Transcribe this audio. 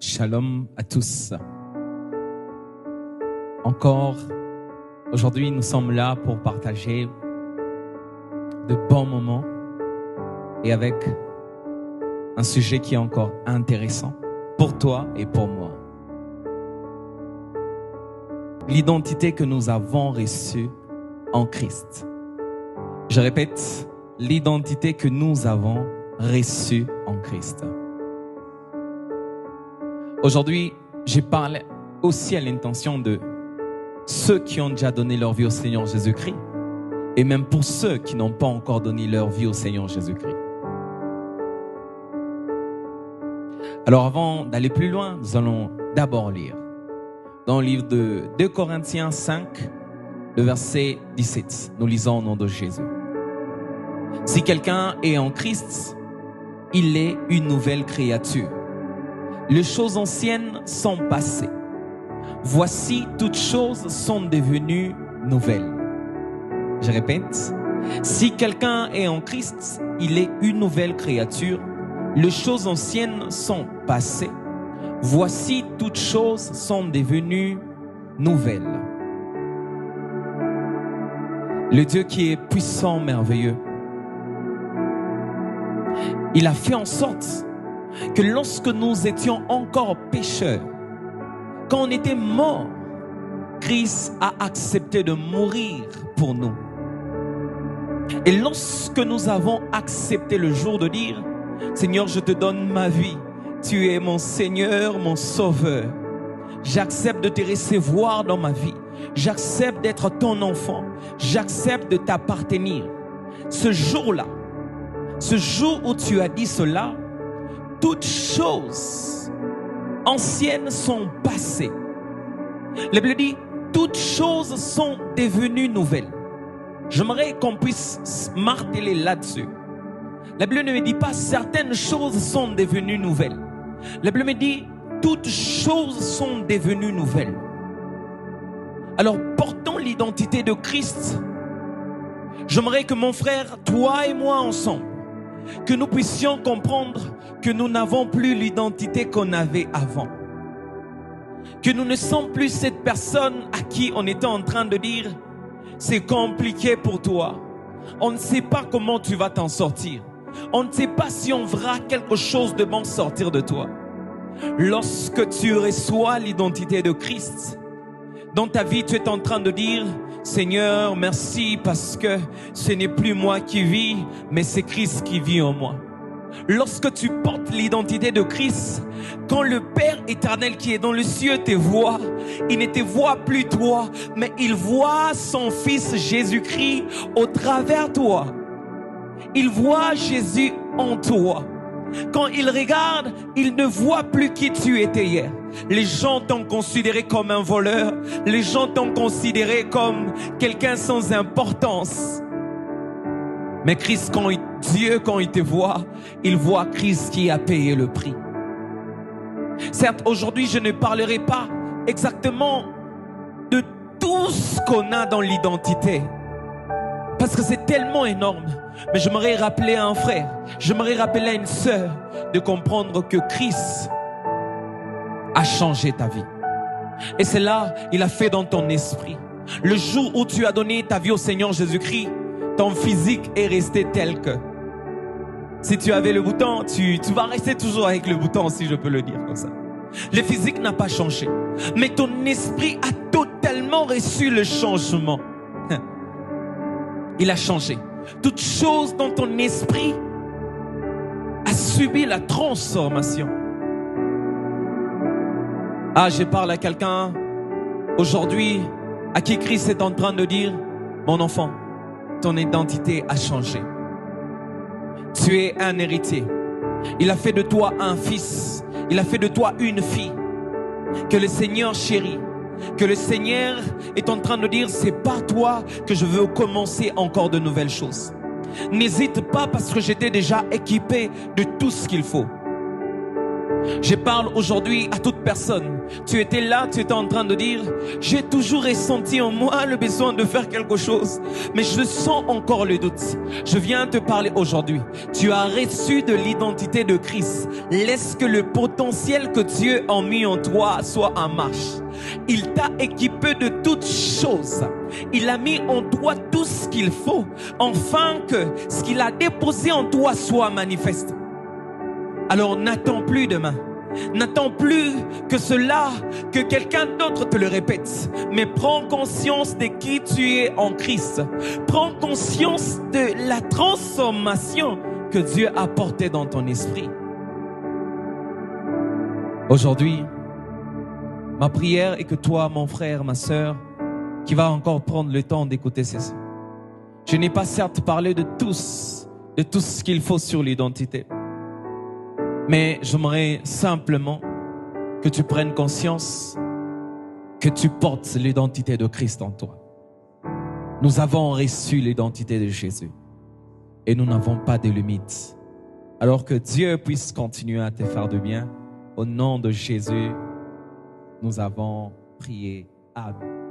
Shalom à tous. Encore, aujourd'hui, nous sommes là pour partager de bons moments et avec un sujet qui est encore intéressant pour toi et pour moi. L'identité que nous avons reçue en Christ. Je répète, l'identité que nous avons reçue en Christ. Aujourd'hui, je parle aussi à l'intention de ceux qui ont déjà donné leur vie au Seigneur Jésus-Christ et même pour ceux qui n'ont pas encore donné leur vie au Seigneur Jésus-Christ. Alors avant d'aller plus loin, nous allons d'abord lire dans le livre de 2 Corinthiens 5, le verset 17. Nous lisons au nom de Jésus. Si quelqu'un est en Christ, il est une nouvelle créature. Les choses anciennes sont passées. Voici, toutes choses sont devenues nouvelles. Je répète, si quelqu'un est en Christ, il est une nouvelle créature. Les choses anciennes sont passées. Voici, toutes choses sont devenues nouvelles. Le Dieu qui est puissant, merveilleux, il a fait en sorte que lorsque nous étions encore pécheurs, quand on était morts, Christ a accepté de mourir pour nous. Et lorsque nous avons accepté le jour de dire, Seigneur, je te donne ma vie, tu es mon Seigneur, mon Sauveur, j'accepte de te recevoir dans ma vie, j'accepte d'être ton enfant, j'accepte de t'appartenir. Ce jour-là, ce jour où tu as dit cela, toutes choses anciennes sont passées. La Bible dit, toutes choses sont devenues nouvelles. J'aimerais qu'on puisse marteler là-dessus. La Bible ne me dit pas certaines choses sont devenues nouvelles. La Bible me dit, toutes choses sont devenues nouvelles. Alors, portons l'identité de Christ. J'aimerais que mon frère, toi et moi ensemble, que nous puissions comprendre que nous n'avons plus l'identité qu'on avait avant. Que nous ne sommes plus cette personne à qui on était en train de dire « c'est compliqué pour toi, on ne sait pas comment tu vas t'en sortir, on ne sait pas si on verra quelque chose de bon sortir de toi ». Lorsque tu reçois l'identité de Christ, dans ta vie tu es en train de dire « Seigneur, merci parce que ce n'est plus moi qui vis, mais c'est Christ qui vit en moi ». Lorsque tu portes l'identité de Christ, quand le Père éternel qui est dans le ciel te voit, il ne te voit plus toi, mais il voit son Fils Jésus-Christ au travers toi. Il voit Jésus en toi. Quand il regarde, il ne voit plus qui tu étais hier. Les gens t'ont considéré comme un voleur. Les gens t'ont considéré comme quelqu'un sans importance. Mais Christ, Dieu, quand il te voit, il voit Christ qui a payé le prix. Certes, aujourd'hui, je ne parlerai pas exactement de tout ce qu'on a dans l'identité. Parce que c'est tellement énorme. Mais j'aimerais rappeler à un frère, j'aimerais rappeler à une sœur de comprendre que Christ a changé ta vie. Et c'est là, il a fait dans ton esprit. Le jour où tu as donné ta vie au Seigneur Jésus-Christ, ton physique est resté tel que. Si tu avais le bouton, tu vas rester toujours avec le bouton, si je peux le dire comme ça. Le physique n'a pas changé. Mais ton esprit a totalement reçu le changement. Il a changé. Toute chose dans ton esprit a subi la transformation. Ah, je parle à quelqu'un aujourd'hui à qui Christ est en train de dire, mon enfant, ton identité a changé. Tu es un héritier. Il a fait de toi un fils. Il a fait de toi une fille que le Seigneur chérit. Que le Seigneur est en train de dire, c'est par toi que je veux commencer encore de nouvelles choses. N'hésite pas parce que j'étais déjà équipé de tout ce qu'il faut. Je parle aujourd'hui à toute personne. Tu étais là, tu étais en train de dire, j'ai toujours ressenti en moi le besoin de faire quelque chose, mais je sens encore le doute. Je viens te parler aujourd'hui. Tu as reçu de l'identité de Christ. Laisse que le potentiel que Dieu a mis en toi soit en marche. Il t'a équipé de toutes choses. Il a mis en toi tout ce qu'il faut, afin que ce qu'il a déposé en toi soit manifeste. Alors n'attends plus demain. N'attends plus que quelqu'un d'autre te le répète. Mais prends conscience de qui tu es en Christ. Prends conscience de la transformation que Dieu a apportée dans ton esprit. Aujourd'hui, ma prière est que toi, mon frère, ma sœur, qui va encore prendre le temps d'écouter ceci. Je n'ai pas certes parlé de tout ce qu'il faut sur l'identité. Mais j'aimerais simplement que tu prennes conscience que tu portes l'identité de Christ en toi. Nous avons reçu l'identité de Jésus et nous n'avons pas de limites. Alors que Dieu puisse continuer à te faire du bien, au nom de Jésus, nous avons prié. Amen.